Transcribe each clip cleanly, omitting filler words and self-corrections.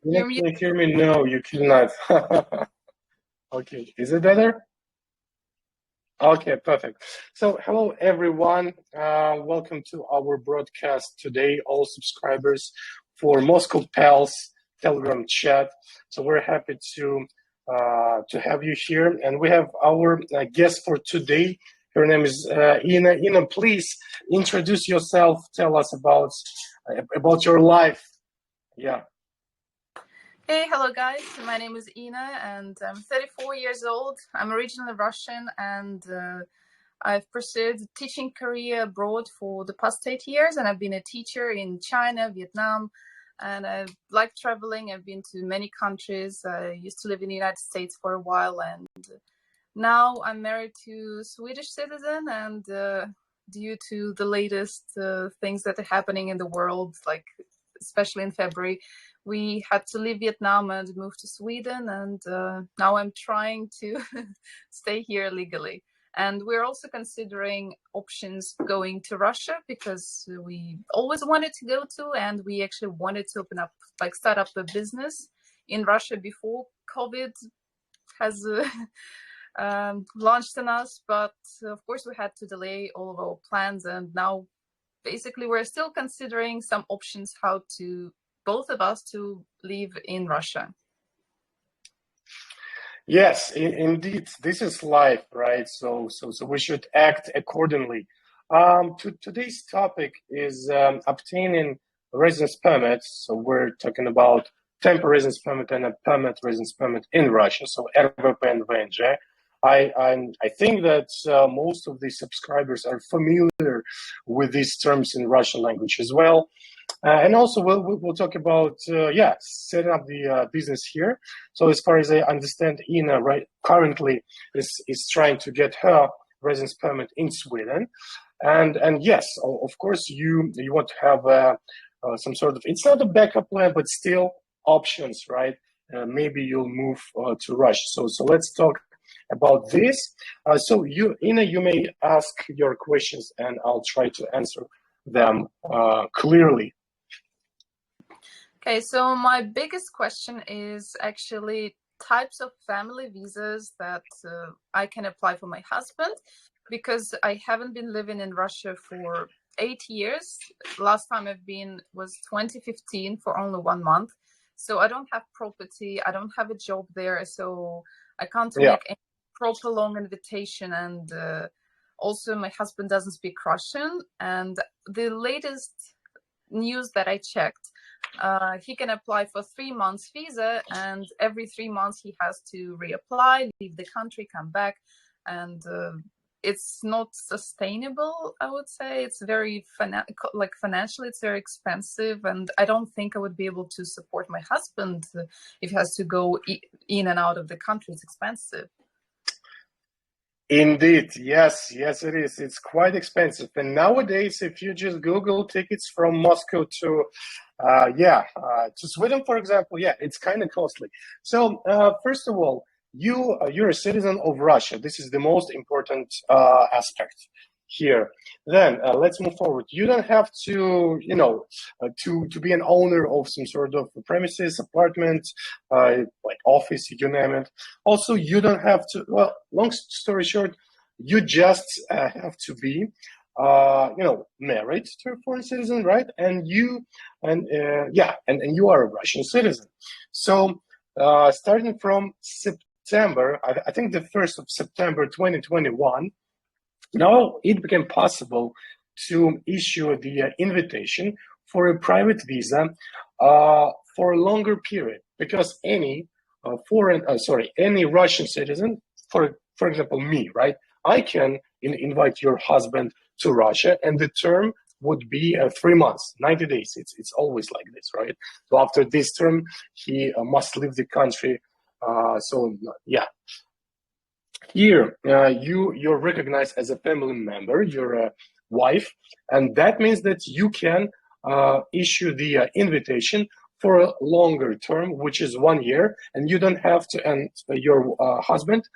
You're Can muted. you hear me? No, you cannot. Okay, is it better? Okay, perfect. So, hello everyone. Welcome to our broadcast today, all subscribers for Moscow Pals Telegram chat. So we're happy to have you here, and we have our guest for today. Her name is Ina. Ina, please introduce yourself. Tell us about your life. Yeah. Hey, hello guys. My name is Ina and I'm 34 years old. I'm originally Russian and I've pursued a teaching career abroad for the past 8 years, and I've been a teacher in China, Vietnam, and I like traveling. I've been to many countries. I used to live in the United States for a while, and now I'm married to a Swedish citizen, and due to the latest things that are happening in the world, like especially in February, we had to leave Vietnam and move to Sweden, and now I'm trying to stay here legally. And we're also considering options going to Russia because we always wanted to go to, and we actually wanted to start up a business in Russia before COVID has launched on us. But of course, we had to delay all of our plans, and now basically we're still considering some options how to both of us to live in Russia. Yes, indeed, this is life, right? So we should act accordingly. Today's topic is obtaining residence permits. So we're talking about temporary residence permit and a permanent residence permit in Russia. So RVP and VNG. I think that most of the subscribers are familiar with these terms in Russian language as well. And also we'll talk about setting up the business here. So as far as I understand, Ina currently is trying to get her residence permit in Sweden, and yes, of course you want to have some sort of, it's not a backup plan, but still options, right? Maybe you'll move to Russia. So let's talk about this. So Ina, you may ask your questions, and I'll try to answer them clearly. Okay, so my biggest question is actually types of family visas that I can apply for my husband, because I haven't been living in Russia for 8 years. Last time I've been was 2015 for only 1 month. So I don't have property, I don't have a job there, so I can't make any proper long invitation, and also my husband doesn't speak Russian. And the latest news that I checked, he can apply for 3 months visa, and every 3 months he has to reapply, leave the country, come back, and it's not sustainable. I would say it's very financially it's very expensive, and I don't think I would be able to support my husband if he has to go in and out of the country. It's expensive. Indeed, yes, it is. It's quite expensive, and nowadays, if you just Google tickets from Moscow to Sweden, for example, it's kind of costly. So, first of all, you're a citizen of Russia. This is the most important aspect here. Then let's move forward. You don't have to, to be an owner of some sort of premises, apartment, like office, you name it. Also, you don't have to. Well, long story short, you just have to be, married to a foreign citizen, right? And you are a Russian citizen. So, starting from September, I think the 1st of September 2021. Now it became possible to issue the invitation for a private visa for a longer period, because any Russian citizen, for example, me, right? I can invite your husband to Russia, and the term would be 3 months, 90 days. It's always like this, right? So after this term, he must leave the country. Here, you're recognized as a family member. You're a wife, and that means that you can issue the invitation for a longer term, which is 1 year, and you don't have to. And your husband,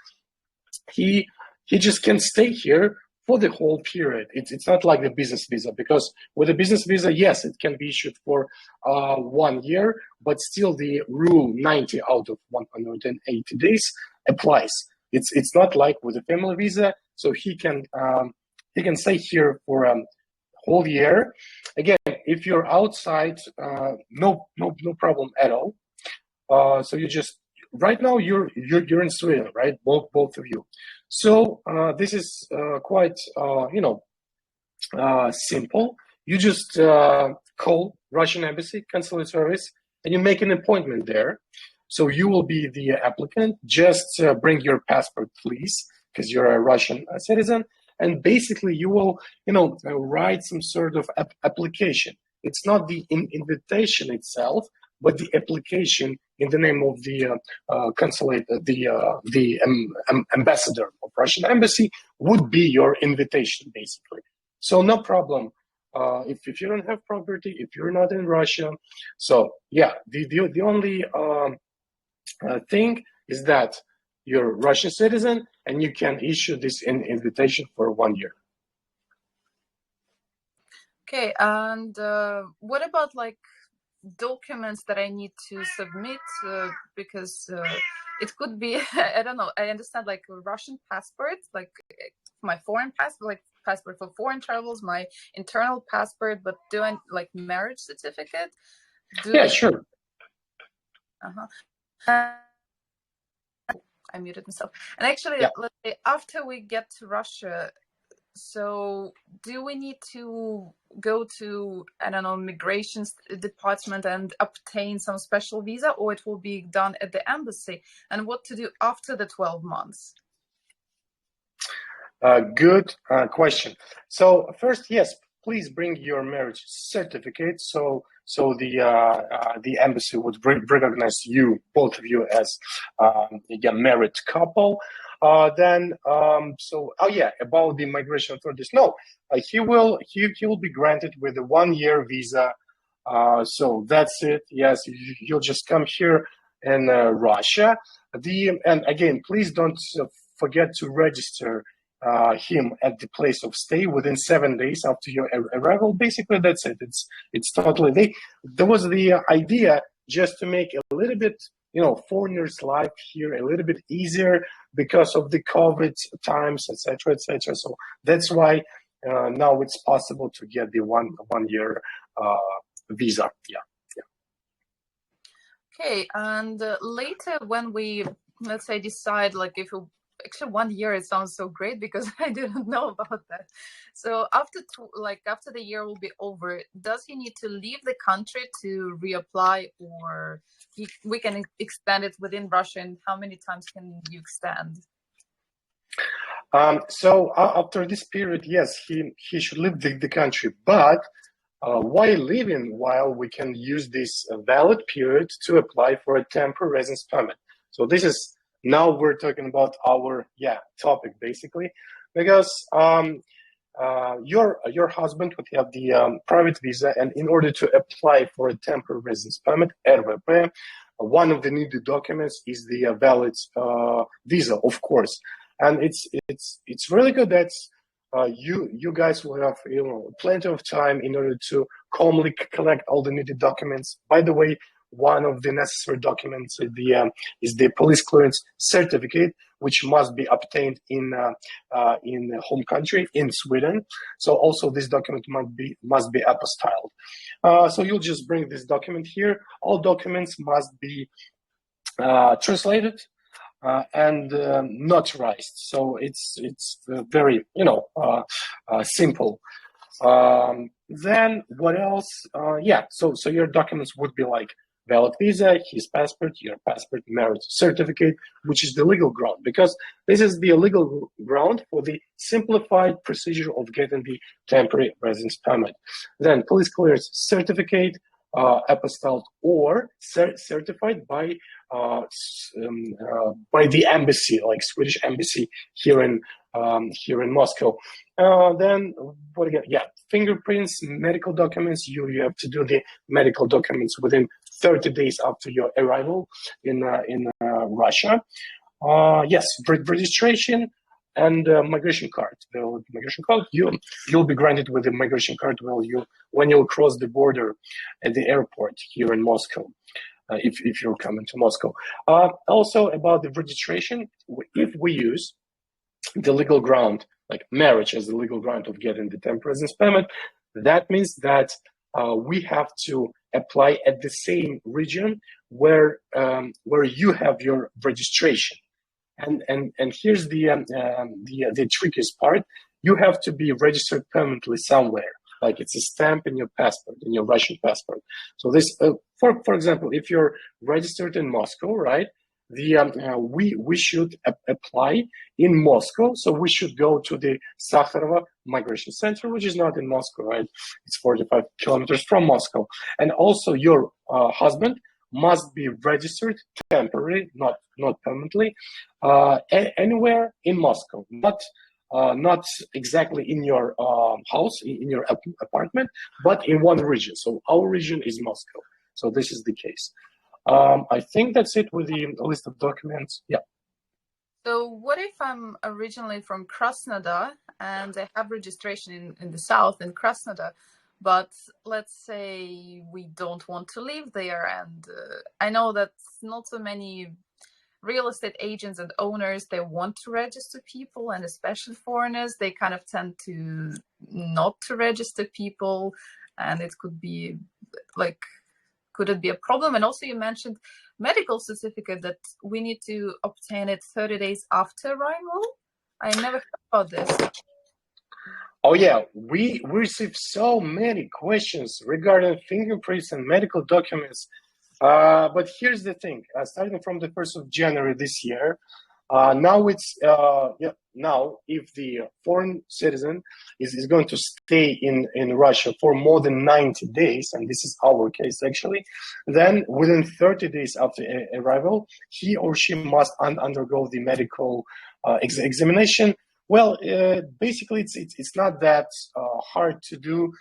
he just can stay here for the whole period. It's not like the business visa, because with a business visa, yes, it can be issued for 1 year, but still the rule 90 out of 180 days applies. It's not like with a family visa, so he can stay here for a whole year. Again, if you're outside, no problem at all. So you just right now you're in Sweden, right? Both of you. So this is quite simple. You just call Russian embassy consulate service and you make an appointment there. So you will be the applicant. Just bring your passport, please, because you're a Russian citizen. And basically, you will, write some sort of application. It's not the invitation itself, but the application in the name of the consulate, the ambassador of Russian embassy would be your invitation, basically. So no problem. If you don't have property, if you're not in Russia, so yeah, the only thing is that you're a Russian citizen and you can issue this invitation for 1 year. Okay, and what about like documents that I need to submit? Because it could be, I don't know, I understand like a Russian passport, like my foreign passport, like passport for foreign travels, my internal passport, but do I like marriage certificate? Sure. I muted myself. And actually, let's say after we get to Russia, so do we need to go to, I don't know, migration department and obtain some special visa, or it will be done at the embassy? And what to do after the 12 months? Good question. So first, yes, please bring your marriage certificate. So the embassy would recognize you, both of you, as a married couple. About the migration authorities. No, he will be granted with a 1 year visa. So that's it. Yes, you'll just come here in Russia. And again, please don't forget to register him at the place of stay within 7 days after your arrival. Basically, that's it. It's totally there was the idea just to make a little bit, foreigners' life here a little bit easier because of the COVID times, etc., etc. So that's why now it's possible to get the one year visa. Yeah. Okay, and later when we, let's say, decide, like if we, actually 1 year, it sounds so great because I didn't know about that. So after the year will be over, does he need to leave the country to reapply, or we can extend it within Russia? And how many times can you extend? So after this period, yes, he should leave the country, but while we can use this valid period to apply for a temporary residence permit. So this is, now we're talking about our topic, basically, because your husband would have the private visa, and in order to apply for a temporary residence permit, RVP, one of the needed documents is the valid visa, of course. And it's really good that you guys will have plenty of time in order to calmly collect all the needed documents. By the way, one of the necessary documents is the police clearance certificate, which must be obtained in home country, in Sweden. So also this document must be apostilled. So you'll just bring this document here. All documents must be translated and notarized. So it's very simple. Then what else? So your documents would be like valid visa, his passport, your passport, marriage certificate, which is the legal ground, because this is the legal ground for the simplified procedure of getting the temporary residence permit. Then police clearance certificate, apostilled or certified by the embassy, like Swedish embassy here in Moscow. Then what again? Fingerprints, medical documents. You have to do the medical documents within 30 days after your arrival in Russia. Yes, registration. and migration card. The migration card, you'll be granted with the migration card when you'll cross the border at the airport here in Moscow, if you're coming to Moscow. Also about the registration, if we use the legal ground, like marriage as the legal ground of getting the temporary residence permit, that means that we have to apply at the same region where you have your registration. And here's the trickiest part. You have to be registered permanently somewhere, like it's a stamp in your passport, in your Russian passport. So this, for example, if you're registered in Moscow, right? We should apply in Moscow. So we should go to the Sakharova Migration Center, which is not in Moscow, right? It's 45 kilometers from Moscow. And also your husband must be registered temporarily, not permanently, anywhere in Moscow, not exactly in your house, in your apartment, but in one region. So our region is Moscow. So this is the case. I think that's it with the list of documents. Yeah. So what if I'm originally from Krasnodar and I have registration in the south in Krasnodar, but let's say we don't want to live there, and I know that not so many real estate agents and owners, they want to register people, and especially foreigners, they kind of tend to not to register people, and it could be like, could it be a problem? And also you mentioned medical certificate that we need to obtain it 30 days after arrival. I never heard about this. Oh yeah, we receive so many questions regarding fingerprints and medical documents. But here's the thing: starting from the 1st of January this year, now it's now if the foreign citizen is going to stay in Russia for more than 90 days, and this is our case actually, then within 30 days after arrival, he or she must undergo the medical examination. Well, basically, it's not that hard to do.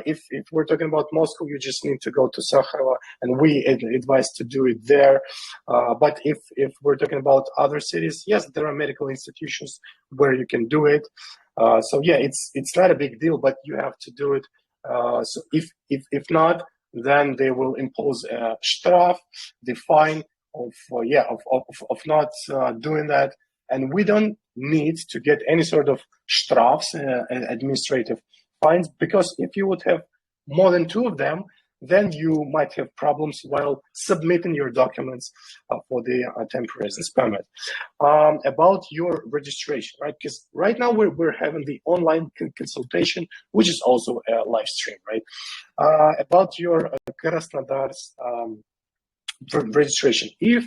If we're talking about Moscow, you just need to go to Sakharova, and we advise to do it there. But if we're talking about other cities, yes, there are medical institutions where you can do it. So yeah, it's not a big deal, but you have to do it. So if not, then they will impose a shtraf, the fine of not doing that. And we don't need to get any sort of strafs, administrative fines, because if you would have more than two of them, then you might have problems while submitting your documents for the temporary residence permit. About your registration, right? Because right now we're having the online consultation, which is also a live stream, right? About your Krasnodar's registration. If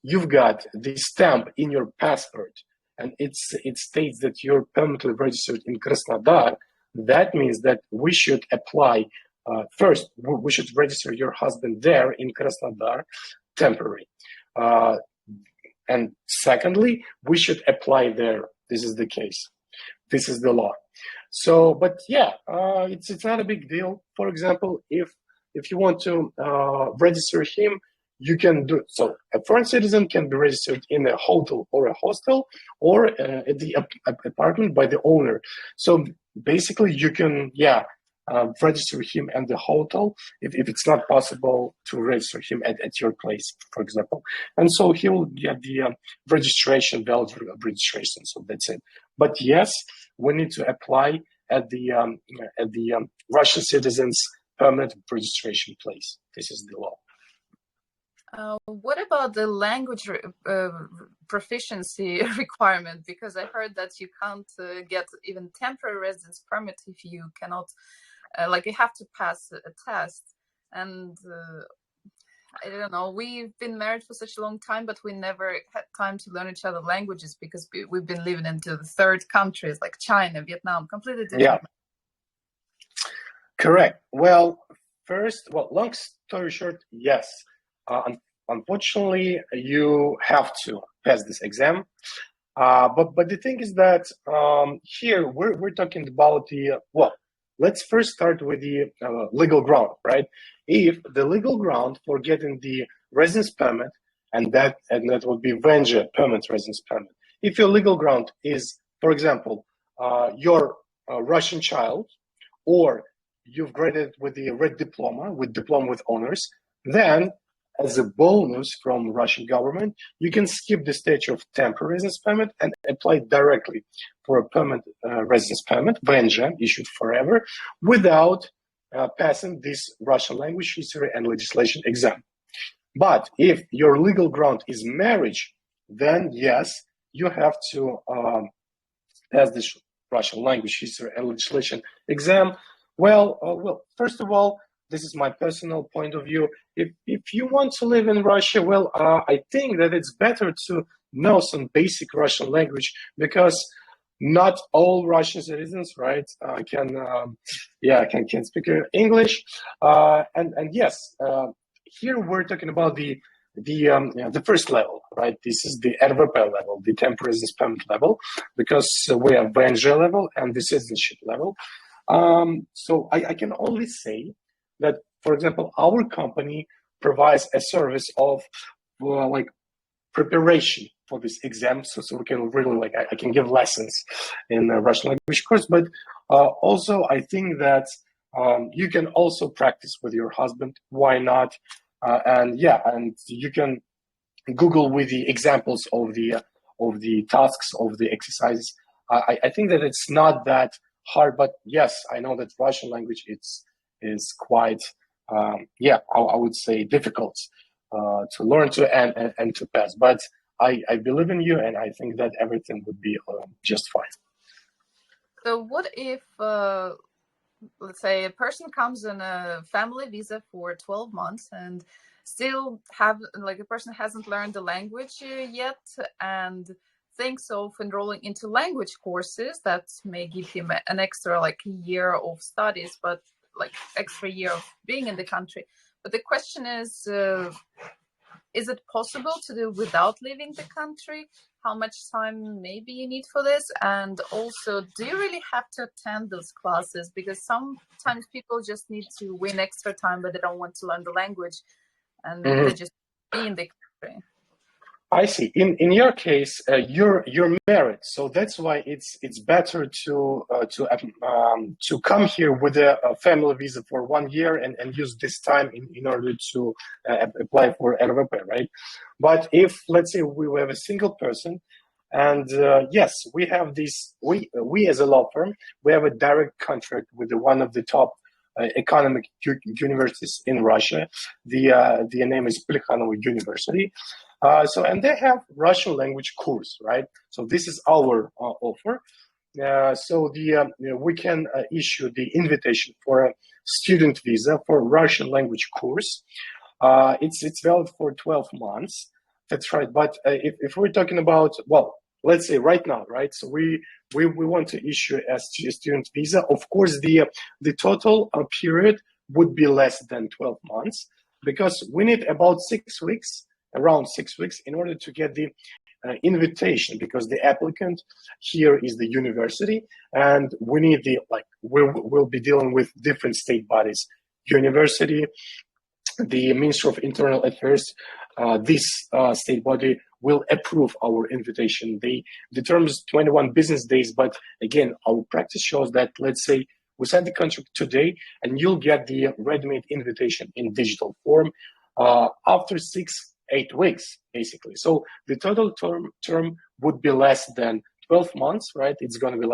you've got the stamp in your passport and it states that you're permanently registered in Krasnodar, that means that we should apply first, we should register your husband there in Krasnodar temporary. And secondly, we should apply there. This is the case. This is the law. So, but yeah, it's not a big deal. For example, if you want to register him, you can do so. A foreign citizen can be registered in a hotel or a hostel or at the apartment by the owner. So basically, you can register him at the hotel if it's not possible to register him at your place, for example. And so he will get the registration, valid registration. So that's it. But yes, we need to apply at the Russian citizens' permanent registration place. This is the law. What about the language proficiency requirement? Because I heard that you can't get even temporary residence permit if you cannot, like you have to pass a test. And I don't know, we've been married for such a long time, but we never had time to learn each other languages because we've been living into the third countries like China, Vietnam, completely different. Yeah. Correct. Well, long story short, yes. Unfortunately, you have to pass this exam. But the thing is that here we're talking about let's first start with the legal ground, right? If the legal ground for getting the residence permit, and that would be Venture permanent residence permit. if your legal ground is, for example, your Russian child, or you've graduated with the red diploma, with diploma with honors, then as a bonus from Russian government, you can skip the stage of temporary residence permit and apply directly for a permanent residence permit, VNG, issued forever, without passing this Russian language, history, and legislation exam. But if your legal ground is marriage, then yes, you have to pass this Russian language, history, and legislation exam. Well, first of all, this is my personal point of view. If you want to live in Russia, well, I think that it's better to know some basic Russian language, because not all Russian citizens, right, can speak English. And yes, here we're talking about the first level, right? This is the RVP level, the temporary residence permit level, because we have VNG level and the citizenship level. So I can only say that, for example, our company provides a service of like preparation for this exam, so we can really I can give lessons in the Russian language course, but also I think that you can also practice with your husband. Why not? And you can Google with the examples of the tasks, of the exercises. I think that it's not that hard, but yes, I know that Russian language is quite I would say difficult to learn and to pass. But I believe in you, and I think that everything would be just fine. So what if let's say a person comes on a family visa for 12 months and still a person hasn't learned the language yet, and thinks of enrolling into language courses that may give him an extra year of studies, but extra year of being in the country. But the question is it possible to do without leaving the country? How much time maybe you need for this? And also, do you really have to attend those classes? Because sometimes people just need to win extra time, but they don't want to learn the language, and they just be in the country. I see. In your case, you're married, so that's why it's better to come here with a family visa for 1 year and use this time in order to apply for RVP, right? But if, let's say, we have a single person, and yes, we have this. We as a law firm, we have a direct contract with one of the top economic universities in Russia. The name is Plekhanov University. And they have Russian language course, right? So this is our offer. We can issue the invitation for a student visa for Russian language course. It's valid for 12 months. That's right. But if we're talking about, well, let's say right now, right? So we want to issue a student visa. Of course, the total period would be less than 12 months, because we need about 6 weeks. Around 6 weeks in order to get the invitation, because the applicant here is the university, and we need we'll be dealing with different state bodies, university, the Ministry of Internal Affairs. This state body will approve our invitation. The term is 21 business days, but again, our practice shows that, let's say, we sign the contract today, and you'll get the ready-made invitation in digital form after 8 weeks, basically. So the total term would be less than 12 months, right? It's going to be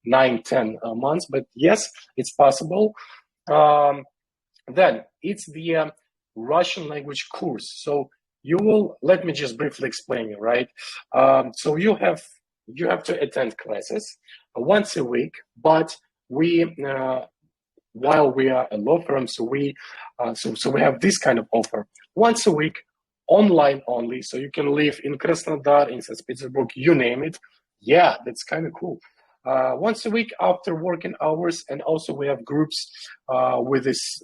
9-10 months, but yes, it's possible. Then it's the Russian language course. So let me just briefly explain you, right? So you have to attend classes once a week, but while we are a law firm, so we have this kind of offer once a week, online only, so you can live in Krasnodar, in St. Petersburg, you name it. Yeah, that's kind of cool. Once a week after working hours, and also we have groups with this,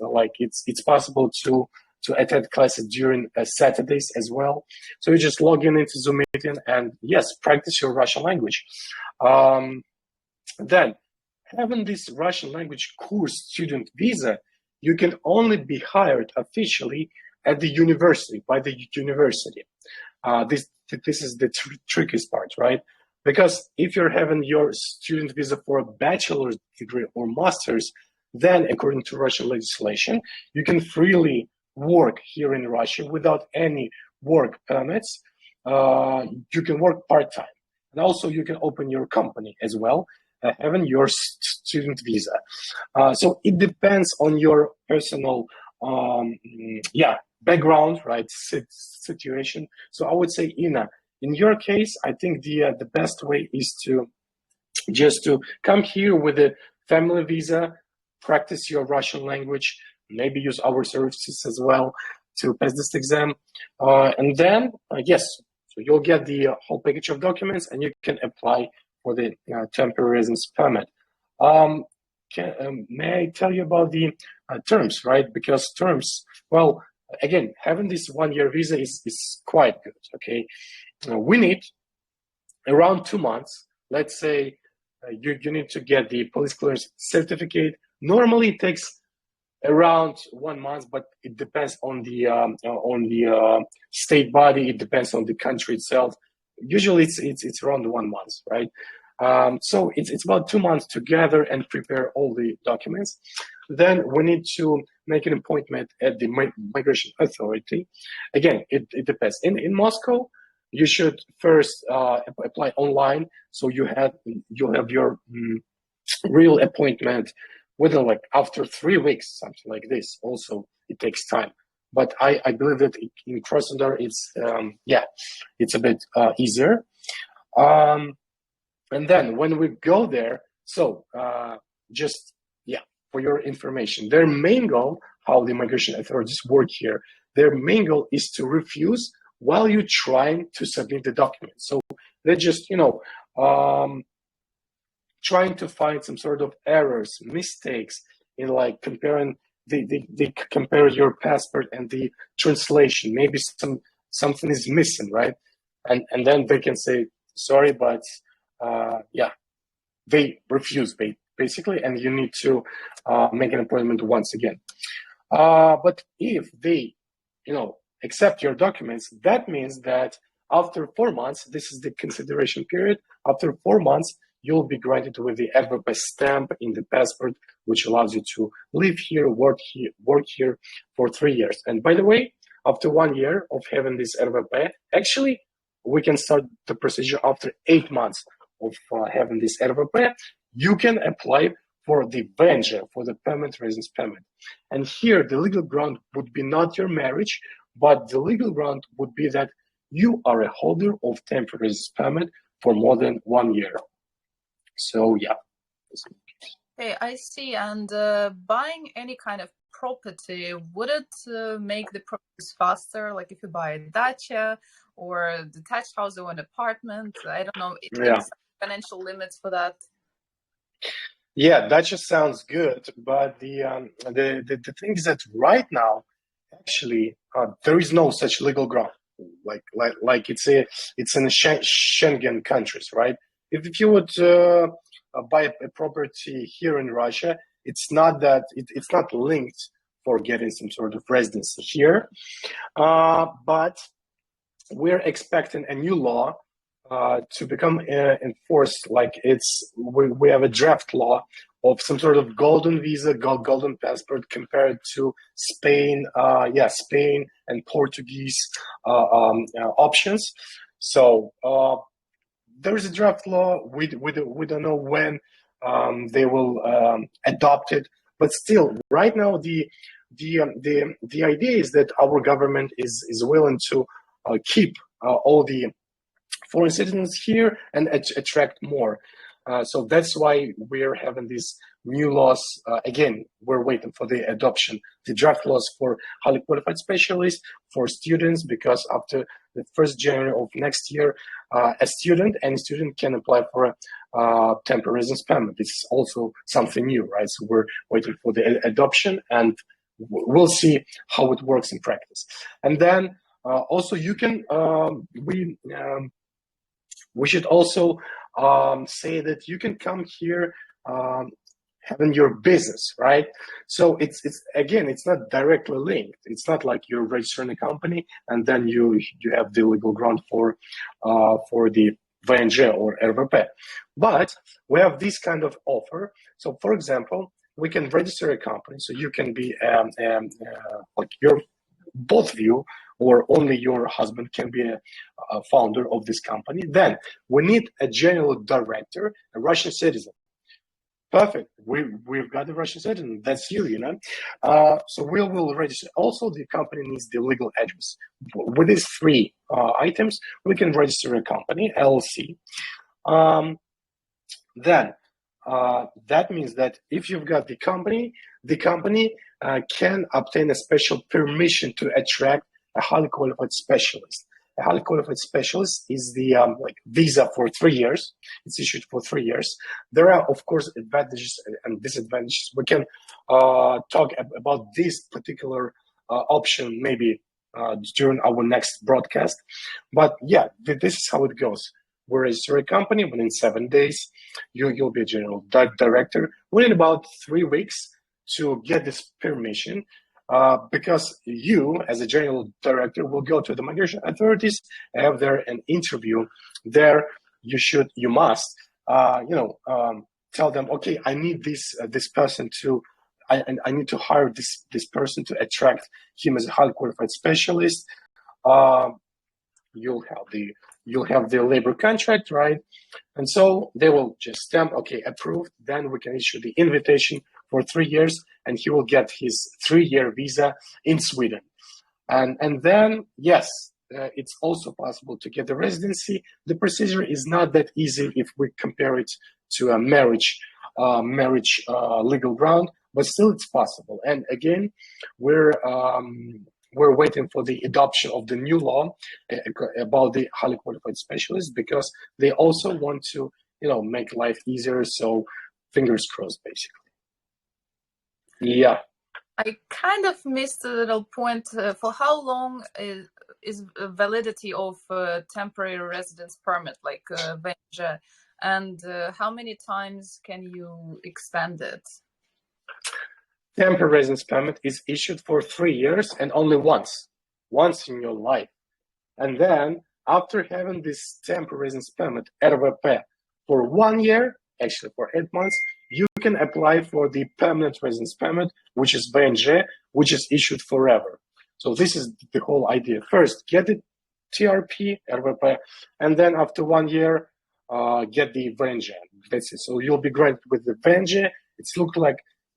it's possible to attend classes during Saturdays as well. So you just log in into Zoom meeting and yes, practice your Russian language. Then having this Russian language course student visa, you can only be hired officially at the university, by the university. This is the trickiest part, right? Because if you're having your student visa for a bachelor's degree or master's, then according to Russian legislation, you can freely work here in Russia without any work permits. You can work part-time. And also you can open your company as well, having your student visa. So it depends on your personal, background, right, situation. So I would say, Ina, in your case, I think the best way is to just to come here with a family visa, practice your Russian language, maybe use our services as well to pass this exam, and then yes, so you'll get the whole package of documents, and you can apply for the temporary residence permit. May I tell you about the terms, right? Because terms, well, again, having this 1-year visa is quite good, okay? We need around 2 months. Let's say you need to get the police clearance certificate. Normally it takes around 1 month, but it depends on the state body. It depends on the country itself. Usually it's around 1 month, right? So it's about 2 months to gather and prepare all the documents. Then we need to make an appointment at the migration authority. Again, it depends. In Moscow, you should first apply online, so you'll have your real appointment within like after 3 weeks, something like this. Also, it takes time, but I believe that in Krasnodar it's a bit easier. And then when we go there, so for your information, their main goal, how the migration authorities work here, their main goal is to refuse while you're trying to submit the document. So they're just, trying to find some sort of errors, mistakes in like comparing, they compare your passport and the translation. Maybe something is missing, right? And then they can say, sorry, but they refuse basically, and you need to make an appointment once again. But if they, accept your documents, that means that after 4 months, this is the consideration period. After 4 months, you'll be granted with the RVP stamp in the passport, which allows you to live here, work here for 3 years. And by the way, after 1 year of having this RVP, actually, we can start the procedure after 8 months of having this RVP. You can apply for the venture, for the permanent residence permit. And here, the legal ground would be not your marriage, but the legal ground would be that you are a holder of temporary residence permit for more than 1 year. So, yeah. Okay, I see. And buying any kind of property, would it make the process faster? Like if you buy a dacha or a detached house or an apartment, I don't know, financial limits for that? Yeah, that just sounds good, but the thing is that right now, actually, there is no such legal ground. Like it's in the Schengen countries, right? If you would buy a property here in Russia, it's not linked for getting some sort of residency here, but we're expecting a new law to become enforced. Like we have a draft law of some sort of golden visa, golden passport compared to Spain, Spain and Portuguese options. So there is a draft law. We don't know when they will adopt it, but still, right now the idea is that our government is willing to keep all the foreign citizens here and attract more. So that's why we're having these new laws. Again, we're waiting for the adoption, the draft laws for highly qualified specialists, for students, because after the 1st January of next year, any student can apply for a temporary residence permit. This is also something new, right? So we're waiting for the adoption, and we'll see how it works in practice. And then also you can, we should also say that you can come here having your business, right? So it's not directly linked. It's not like you're registering a company and then you have the legal ground for the VNG or RVP. But we have this kind of offer. So, for example, we can register a company. So you can be like your both of you or only your husband can be a founder of this company. Then we need a general director, a Russian citizen. Perfect. We've got the Russian citizen. That's you, you know. So we will register. Also, the company needs the legal address. With these three items, we can register a company, LLC. Then that means that if you've got the company can obtain a special permission to attract a highly qualified specialist. A highly qualified specialist is the like visa for 3 years. It's issued for 3 years. There are, of course, advantages and disadvantages. We can talk about this particular option maybe during our next broadcast. But yeah, this is how it goes. We register a company within 7 days. You'll be a general director within about 3 weeks to get this permission. Because you, as a general director, will go to the migration authorities, have there an interview. There, you must, tell them, okay, I need this person to, I need to hire this person to attract him as a highly qualified specialist. You'll have the labor contract, right? And so they will just stamp, okay, approved. Then we can issue the invitation for 3 years, and he will get his 3-year visa in Sweden. And then, yes, it's also possible to get the residency. The procedure is not that easy if we compare it to a marriage legal ground, but still it's possible. And again, we're waiting for the adoption of the new law about the highly qualified specialists, because they also want to, make life easier. So fingers crossed, basically. Yeah. I kind of missed a little point. For how long is validity of temporary residence permit, like VNG, and how many times can you extend it? Temporary residence permit is issued for 3 years and only once in your life. And then after having this temporary residence permit, RVP, for 1 year, actually for 8 months, you can apply for the permanent residence permit, which is VNG, which is issued forever. So this is the whole idea. First, get the TRP, RVP, and then after 1 year, get the VNG. That's it. So you'll be granted with the VNG. It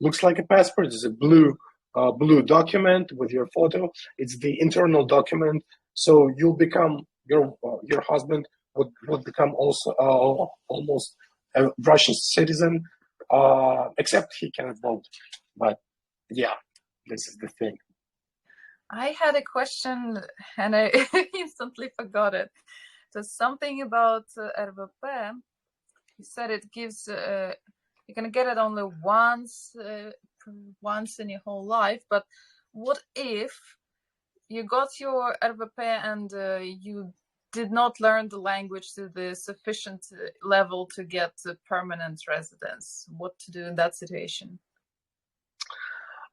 looks like a passport. It's a blue document with your photo. It's the internal document. So you'll become your husband would become also almost a Russian citizen, except he cannot vote. But yeah, this is the thing. I had a question and I instantly forgot it. So something about RVP. You said it gives. You're gonna get it only once in your whole life. But what if you got your RVP and you did not learn the language to the sufficient level to get a permanent residence? What to do in that situation?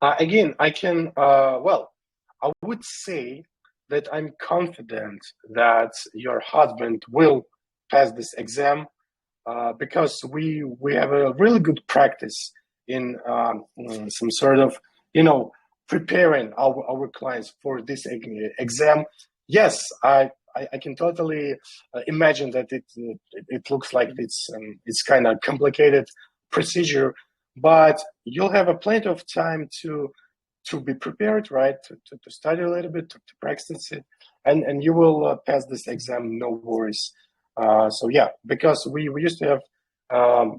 Again, I can. I would say that I'm confident that your husband will pass this exam. Because we have a really good practice in some sort of preparing our clients for this exam. Yes, I can totally imagine that it looks like it's kind of complicated procedure, but you'll have plenty of time to be prepared, right? To study a little bit, to practice it, and you will pass this exam, no worries. So yeah, because we used to have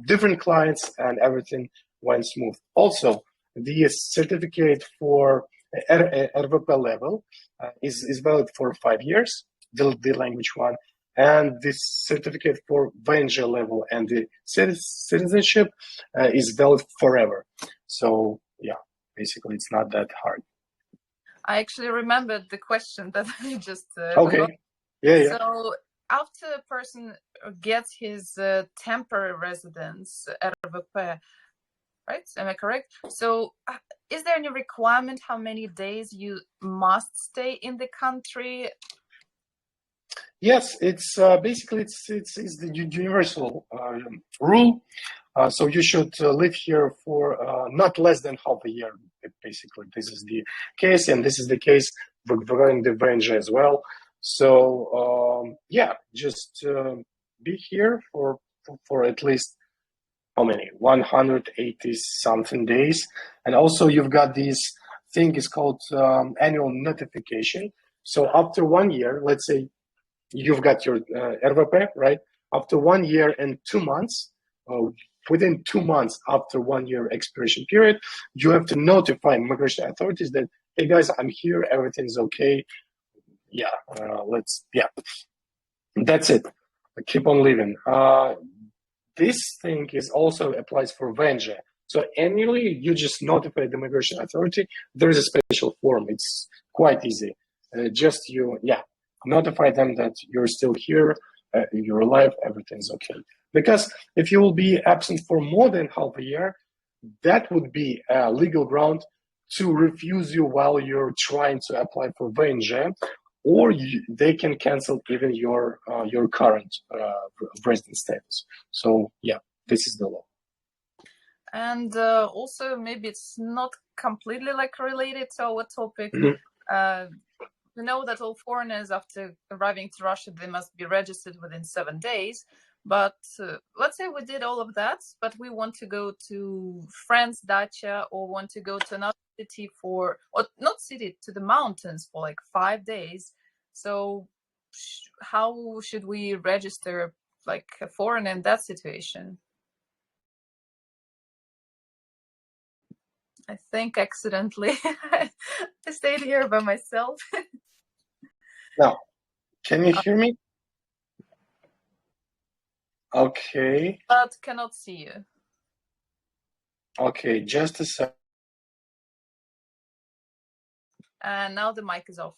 different clients and everything went smooth. Also, the certificate for RVP level is valid for 5 years, the language one, and this certificate for VNG level and the citizenship is valid forever. So yeah, basically it's not that hard. I actually remembered the question that I just okay. forgot. Yeah. So after a person gets his temporary residence RVP, right? Am I correct? So is there any requirement how many days you must stay in the country? Yes, it's basically it's the universal rule. So you should live here for not less than half a year. Basically, this is the case, and this is the case regarding the VNG as well. So yeah, just be here for at least how many 180 something days, and also you've got this thing is called annual notification. So after 1 year, let's say you've got your RVP, right? After 1 year and 2 months, uh, within 2 months after 1 year expiration period, you have to notify immigration authorities that, hey guys, I'm here, everything's okay. Yeah, yeah, that's it. Keep on living. This thing is also applies for Venture. So annually, you just notify the immigration authority. There is a special form. It's quite easy. Just yeah, notify them that you're still here, you're alive, everything's okay. Because if you will be absent for more than half a year, that would be a legal ground to refuse you while you're trying to apply for VNG, or they can cancel even your current resident status. So yeah, this is the law. And also, maybe it's not completely like related to our topic. We know that all foreigners, after arriving to Russia, they must be registered within 7 days. But let's say we did all of that, but we want to go to France, dacha, or want to go to another city or not city, to the mountains for like 5 days. So how should we register like a foreigner in that situation? I think accidentally I stayed here by myself. Now, can you hear me? Okay. But cannot see you. Okay, just a sec. And now the mic is off.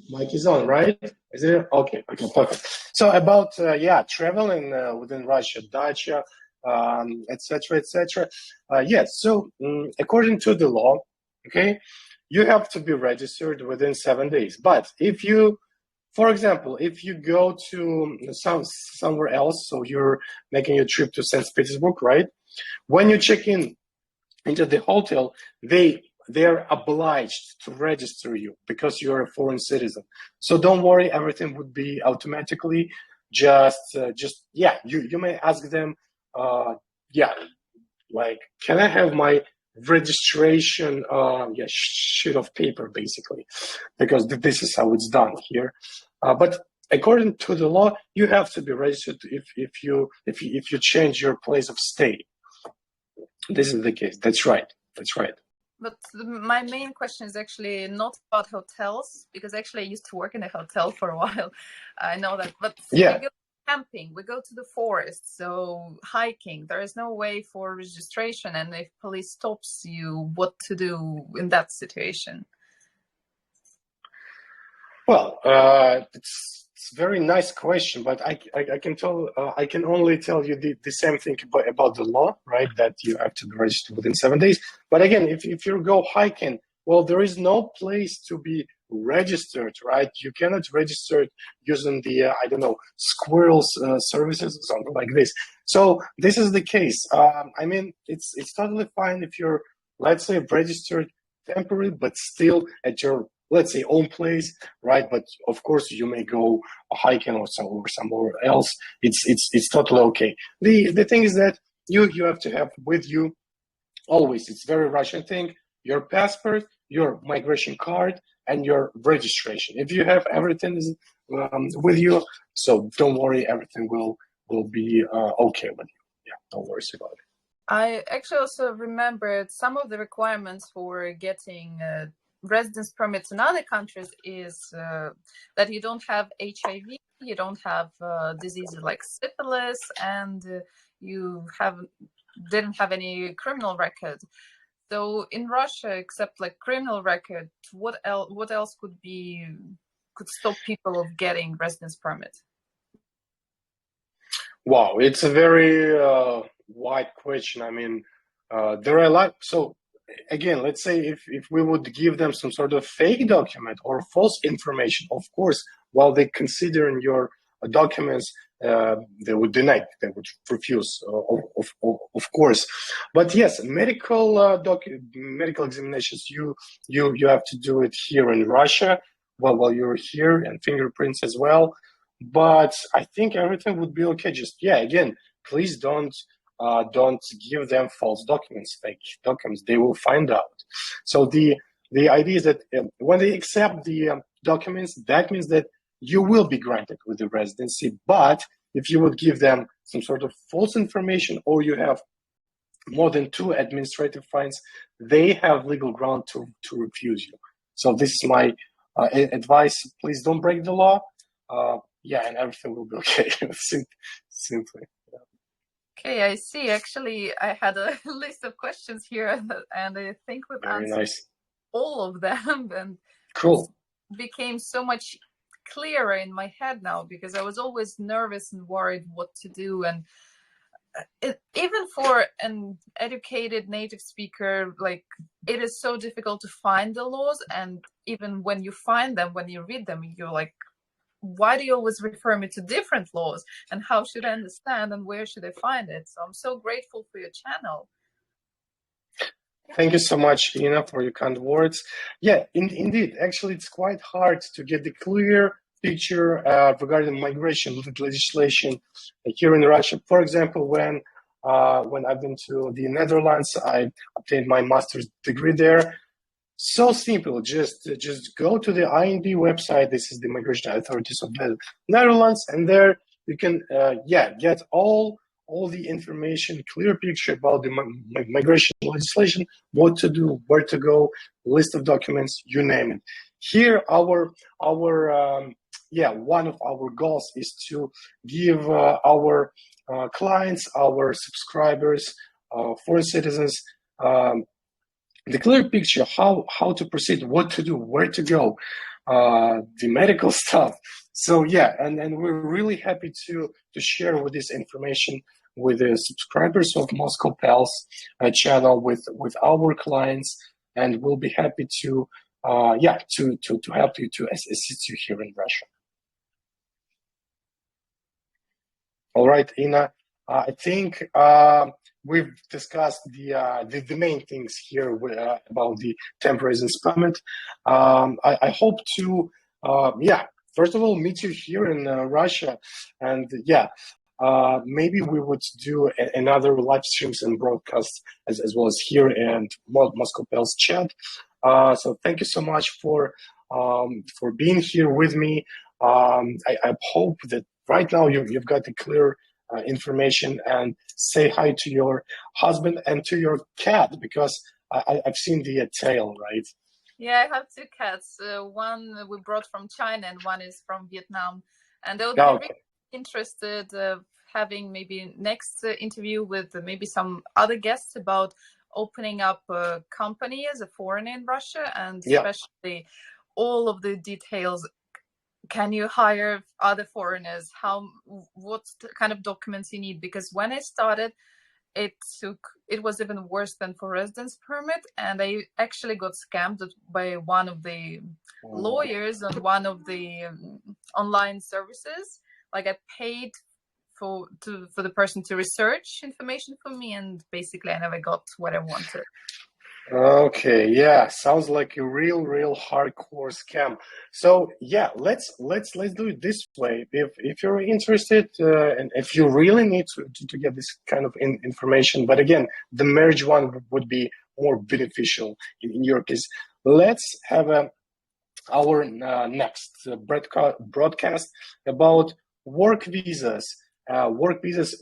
Mic is on, right? Is it okay? Okay, perfect. So about yeah, traveling within Russia, dacha, etc., etc. Yes. So according to the law, okay, you have to be registered within 7 days. But if you, for example, if you go to somewhere else, so you're making a trip to St. Petersburg, right? When you check in into the hotel, they're obliged to register you because you're a foreign citizen. So don't worry, everything would be automatically. Just yeah, you may ask them, yeah, like, can I have my registration yeah, sheet of paper, basically, because this is how it's done here. But according to the law, you have to be registered if you change your place of stay. This is the case. That's right. That's right. But my main question is actually not about hotels, because actually I used to work in a hotel for a while. I know that. But yeah, we go camping, we go to the forest, so hiking. There is no way for registration, and if police stops you, what to do in that situation? Well, it's a very nice question, but I can tell I can only tell you the same thing about the law, right? That you have to be registered within 7 days. But again, if you go hiking, well, there is no place to be registered, right? You cannot register using the I don't know, squirrels services or something like this. So this is the case. I mean, it's totally fine if you're, let's say, registered temporary, but still at your, let's say, own place, right? But of course, you may go hiking or somewhere else. It's totally okay. The thing is that you have to have with you always. It's very Russian thing. Your passport, your migration card, and your registration. If you have everything with you, so don't worry, everything will be okay with you. Yeah, don't worry about it. I actually also remembered some of the requirements for getting residence permits in other countries is that you don't have HIV, you don't have diseases like syphilis, and you didn't have any criminal record. So in Russia, except like criminal record, what else could stop people of getting residence permit? Wow, it's a very wide question. I mean, there are a lot. So again, let's say if we would give them some sort of fake document or false information, of course, while they considering your documents, they would deny, they would refuse, of course. But yes, medical examinations, you have to do it here in Russia while you're here, and fingerprints as well. But I think everything would be okay. Just, yeah, again, please don't give them false documents, fake documents. They will find out. So the idea is that when they accept the documents, that means that you will be granted with the residency. But if you would give them some sort of false information, or you have more than 2 administrative fines, they have legal ground to refuse you. So this is my advice. Please don't break the law. Yeah, and everything will be okay. Simply. Okay, I see. Actually, I had a list of questions here, and I think we've answered all of them, and cool. It became so much clearer in my head now, because I was always nervous and worried what to do. And even for an educated native speaker, like, it is so difficult to find the laws. And even when you find them, when you read them, you're like, why do you always refer me to different laws, and how should I understand, and where should I find it? So I'm so grateful for your channel. Thank you so much, Ina, for your kind words. Yeah, indeed. Actually, it's quite hard to get the clear picture regarding migration legislation here in Russia. For example, when I've been to the Netherlands, I obtained my master's degree there. So simple, just go to the IND website. This is the Migration Authorities of the Netherlands, and there you can get all the information, clear picture about the migration legislation, what to do, where to go, list of documents, you name it. Here, one of our goals is to give our clients, our subscribers, foreign citizens, the clear picture, how to proceed, what to do, where to go, the medical stuff. So yeah, and we're really happy to share with this information with the subscribers of Moscow Pals channel, with our clients, and we'll be happy to help you, to assist you here in Russia. All right, Ina, I think we've discussed the main things here about the temporary residence permit. I hope to first of all meet you here in Russia, and maybe we would do another live streams and broadcasts as well as here and Moscow Pals chat. So thank you so much for being here with me. I hope that right now you've got the clear information, and say hi to your husband and to your cat, because I've seen the tail, right? Yeah, I have 2 cats. One we brought from China, and one is from Vietnam. And I would be really interested of having maybe next interview with maybe some other guests about opening up a company as a foreigner in Russia, and especially all of the details. Can you hire other foreigners? What kind of documents you need? Because when I started, it was even worse than for residence permit, and I actually got scammed by one of the lawyers on one of the online services. Like, I paid for the person to research information for me, and basically I never got what I wanted. Okay, yeah, sounds like a real hardcore scam. So yeah, let's do it this way. If you're interested, and if you really need to get this kind of information, but again, the marriage one would be more beneficial in your case. Let's have our next broadcast about work visas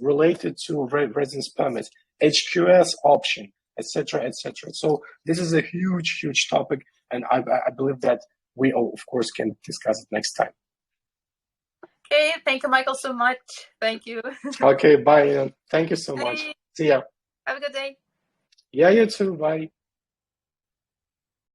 related to residence permits, HQS option, etc. So this is a huge topic, and I believe that we of course can discuss it next time. Okay, thank you, Michael, so much. Thank you. Okay, bye. Thank you so much. See ya. Have a good day. Yeah, you too. Bye.